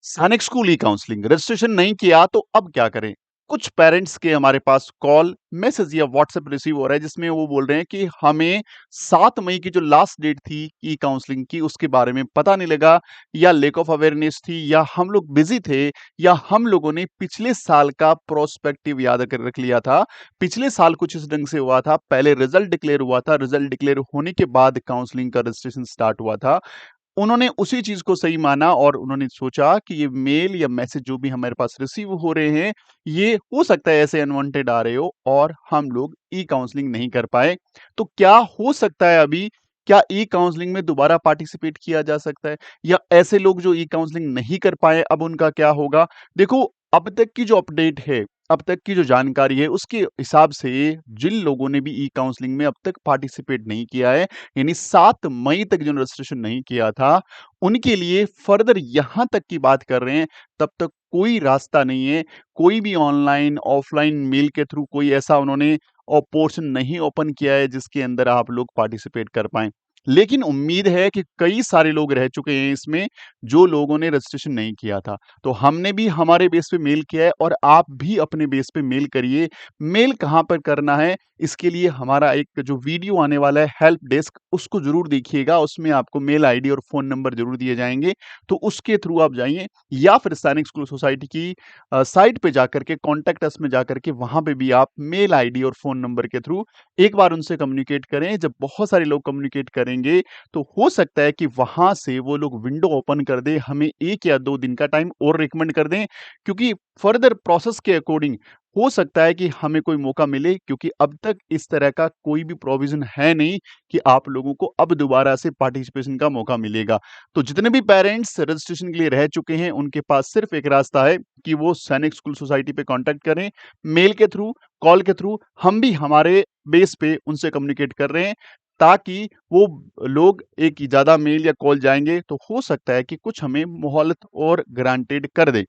सैनिक स्कूल ई counselling registration नहीं किया तो अब क्या करें? कुछ पेरेंट्स के हमारे पास कॉल, मैसेज या व्हाट्सएप रिसीव हो रहा है जिसमें वो बोल रहे हैं कि हमें 7 मई की जो लास्ट डेट थी ई काउंसलिंग की उसके बारे में पता नहीं लगा या लैक ऑफ अवेयरनेस थी या हम लोग बिजी थे या हम लोगों ने पिछले साल का प्रोस्पेक्टिव याद कर रख लिया था। पिछले साल कुछ इस ढंग से हुआ था, पहले रिजल्ट डिक्लेयर हुआ था, रिजल्ट डिक्लेयर होने के बाद काउंसलिंग का रजिस्ट्रेशन स्टार्ट हुआ था। उन्होंने उसी चीज़ को सही माना और उन्होंने सोचा कि ये मेल या मैसेज जो भी हमारे पास रिसीव हो रहे हैं, ये हो सकता है ऐसे अनवांटेड आ रहे हो और हम लोग ई-काउंसलिंग नहीं कर पाए। तो क्या हो सकता है अभी? क्या ई-काउंसलिंग में दोबारा पार्टिसिपेट किया जा सकता है? या ऐसे लोग जो ई-काउंसलिंग नहीं कर पाए, अब उनका क्या होगा? देखो, अब तक की जो अपडेट है, अब तक की जो जानकारी है, उसके हिसाब से जिन लोगों ने भी ई-काउंसलिंग में अब तक पार्टिसिपेट नहीं किया है, यानी 7 मई तक जिन्होंने रजिस्ट्रेशन नहीं किया था, उनके लिए फर्दर यहाँ तक की बात कर रहे हैं, तब तक कोई रास्ता नहीं है, कोई भी ऑनलाइन, ऑफलाइन मेल के थ्रू कोई ऐसा उन्होंने पोर्शन नहीं ओपन किया है जिसके अंदर आप लोग पार्टिसिपेट कर पाएँ। लेकिन उम्मीद है कि कई सारे लोग रह चुके हैं इसमें, जो लोगों ने रजिस्ट्रेशन नहीं किया था। तो हमने भी हमारे बेस पे मेल किया है और आप भी अपने बेस पे मेल करिए। मेल कहाँ पर करना है, इसके लिए हमारा एक जो वीडियो आने वाला है हेल्प डेस्क, उसको ज़रूर देखिएगा। उसमें आपको मेल आईडी और फ़ोन नंबर ज़रूर दिए जाएँगे, तो उसके थ्रू आप जाइए या फिर सैनिक स्कूल सोसाइटी की साइट पे जाकर के कॉन्टैक्ट अस में जाकर के वहाँ पे भी आप मेल आईडी और फ़ोन नंबर के थ्रू एक बार उनसे कम्युनिकेट करें। जब बहुत सारे लोग कम्युनिकेट करेंगे, तो हो सकता है कि वहाँ से वो लोग विंडो ओपन कर दें, हमें 1 या 2 दिन का टाइम और रिकमेंड कर दें, क्योंकि फर्दर प्रोसेस के अकॉर्डिंग हो सकता है कि हमें कोई मौका मिले, क्योंकि अब तक इस तरह का कोई भी प्रोविज़न है नहीं कि आप लोगों को अब दोबारा से पार्टिसिपेशन का मौका मिलेगा। तो जितने भी पेरेंट्स रजिस्ट्रेशन के लिए रह चुके हैं, उनके पास सिर्फ़ एक रास्ता है कि वो सैनिक स्कूल सोसाइटी पे कॉन्टैक्ट करें, मेल के थ्रू, कॉल के थ्रू। हम भी हमारे बेस पे उनसे कम्युनिकेट कर रहे हैं, ताकि वो लोग एक ज़्यादा मेल या कॉल जाएँगे, तो हो सकता है कि कुछ हमें मोहलत और ग्रांटेड कर दें।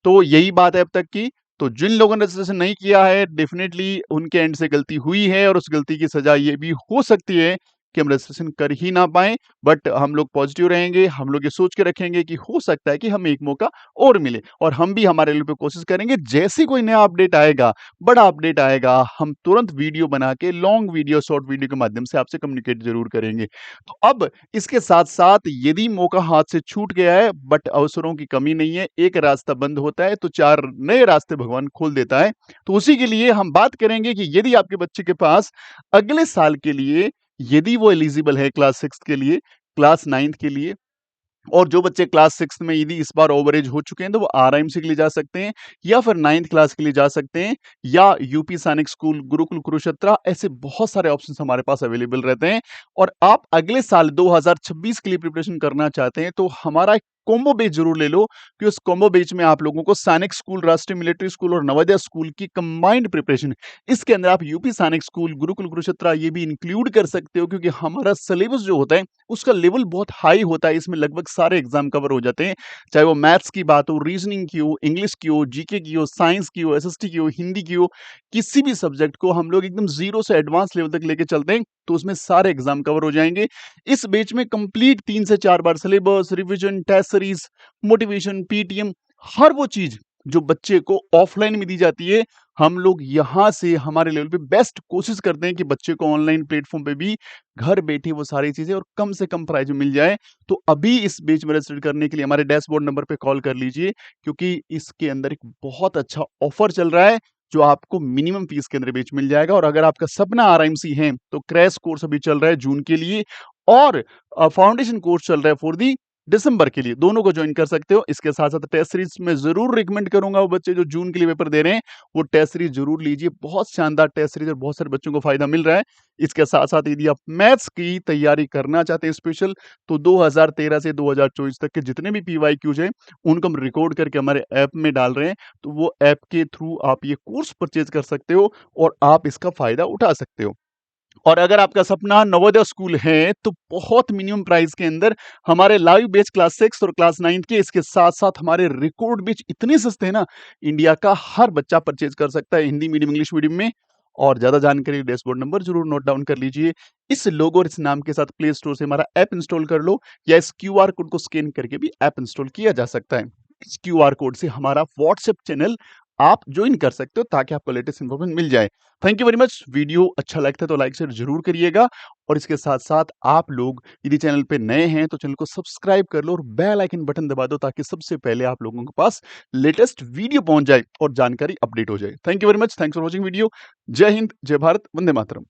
तो यही बात है अब तक की। तो जिन लोगों ने रजिस्ट्रेशन नहीं किया है, डेफ़िनेटली उनके एंड से गलती हुई है और उस गलती की सज़ा ये भी हो सकती है कि हम रजिस्ट्रेशन कर ही ना पाएँ। बट हम लोग पॉज़िटिव रहेंगे, हम लोग ये सोच के रखेंगे कि हो सकता है कि हमें एक मौका और मिले और हम भी हमारे लेवल पे कोशिश करेंगे। जैसे ही कोई नया अपडेट आएगा, बड़ा अपडेट आएगा, हम तुरंत वीडियो बना के लॉन्ग वीडियो, शॉर्ट वीडियो के माध्यम से आपसे कम्युनिकेट ज़रूर करेंगे। तो अब इसके साथ-साथ यदि मौका हाथ से छूट गया है, बट अवसरों की कमी नहीं है, एक रास्ता बंद होता है तो 4 नए रास्ते भगवान खोल देता है। तो उसी के लिए हम बात करेंगे कि यदि आपके बच्चे के पास अगले साल के लिए, यदि वो एलिजिबल है क्लास 6 के लिए, क्लास 9th के लिए, और जो बच्चे क्लास 6 में यदि इस बार ओवर एज हो चुके हैं, तो वो आरआईएमसी के लिए जा सकते हैं या फिर 9th क्लास के लिए जा सकते हैं या यूपी सैनिक स्कूल, गुरुकुल कुरुक्षेत्र, ऐसे बहुत सारे ऑप्शंस हमारे पास अवेलेबल रहते हैं। और आप अगले साल 2026 के लिए प्रिपरेशन करना चाहते हैं, तो हमारा एक कॉम्बो बैच ज़रूर ले लो कि उस कॉम्बो बैच में आप लोगों को सैनिक स्कूल, राष्ट्रीय मिलिट्री स्कूल और नवोदय स्कूल की कंबाइंड प्रिपरेशन, इसके अंदर आप यूपी सैनिक स्कूल, गुरुकुल कुरुक्षेत्र ये भी इंक्लूड कर सकते हो, क्योंकि हमारा सिलेबस जो होता है उसका लेवल बहुत हाई होता है। इसमें लगभग सारे एग्जाम कवर हो जाते हैं, चाहे वो मैथ्स की बात हो, रीजनिंग की हो, इंग्लिश की हो, जीके की हो, साइंस की हो, एसएसटी की हो, हिंदी की हो। किसी भी सब्जेक्ट को हम लोग एकदम जीरो से एडवांस लेवल तक लेके चलते हैं, तो उसमें सारे एग्जाम कवर हो जाएंगे। इस बैच में कंप्लीट 3 से 4 बार syllabus, revision, test series, motivation, PTM, हर वो चीज जो बच्चे को ऑफलाइन में दी जाती है, हम लोग यहाँ से हमारे लेवल पे बेस्ट कोशिश करते हैं कि बच्चे को ऑनलाइन प्लेटफॉर्म पे भी घर बैठे वो सारी चीजें और कम से कम प्राइस में मिल जाए। तो अभी इस बैच में रजिस्टर करने के लिए हमारे डैशबोर्ड नंबर पे कॉल कर लीजिए, क्योंकि इसके अंदर एक बहुत अच्छा ऑफर चल रहा है जो आपको मिनिमम फीस के अंदर बैच मिल जाएगा। और अगर आपका सपना आरआईएमसी है, तो क्रैश कोर्स अभी चल रहा है जून के लिए और फाउंडेशन कोर्स चल रहा है फॉर दी दिसंबर के लिए, दोनों को ज्वाइन कर सकते हो। इसके साथ-साथ टेस्ट सीरीज़ मैं ज़रूर रिकमेंड करूँगा, वो बच्चे जो जून के लिए पेपर दे रहे हैं, वो टेस्ट सीरीज़ ज़रूर लीजिए। बहुत शानदार टेस्ट सीरीज़ और बहुत सारे बच्चों को फ़ायदा मिल रहा है। इसके साथ-साथ यदि आप मैथ्स की तैयारी करना चाहते हैं स्पेशल, तो 2013 से 2024 तक के जितने भी पीवाईक्यूज़ हैं, उनको हम रिकॉर्ड करके हमारे ऐप में डाल रहे हैं। तो वो ऐप के थ्रू आप ये कोर्स परचेज़ कर सकते हो और आप इसका फ़ायदा उठा सकते हो। और अगर आपका सपना नवोदय स्कूल है, तो बहुत मिनिमम प्राइस के अंदर हमारे लाइव बैच क्लास 6 और क्लास 9 के, इसके साथ-साथ हमारे रिकॉर्ड बैच इतने सस्ते हैं ना, इंडिया का हर बच्चा परचेज़ कर सकता है हिंदी मीडियम, इंग्लिश मीडियम में। और ज़्यादा जानकारी डैशबोर्ड नंबर ज़रूर नोट डाउन कर लीजिए। इस लोगो और इस नाम के साथ प्ले स्टोर से हमारा ऐप इंस्टॉल कर लो या इस क्यूआर कोड को स्कैन करके भी ऐप इंस्टॉल किया जा सकता है। इस क्यूआर कोड से हमारा व्हाट्सएप चैनल आप ज्वाइन कर सकते हो ताकि आपको लेटेस्ट इन्फॉर्मेशन मिल जाए। Thank you very much. Video अच्छा लगता है तो लाइक शेयर ज़रूर करिएगा और इसके साथ-साथ आप लोग यदि चैनल पे नए हैं तो चैनल को सब्सक्राइब कर लो और बेल आइकन बटन दबा दो ताकि सबसे पहले आप लोगों के पास लेटेस्ट वीडियो पहुंच जाए और जानकारी अपडेट हो जाए। Thank you very much. Thanks for watching video. जय हिंद, जय भारत, वंदे मातरम।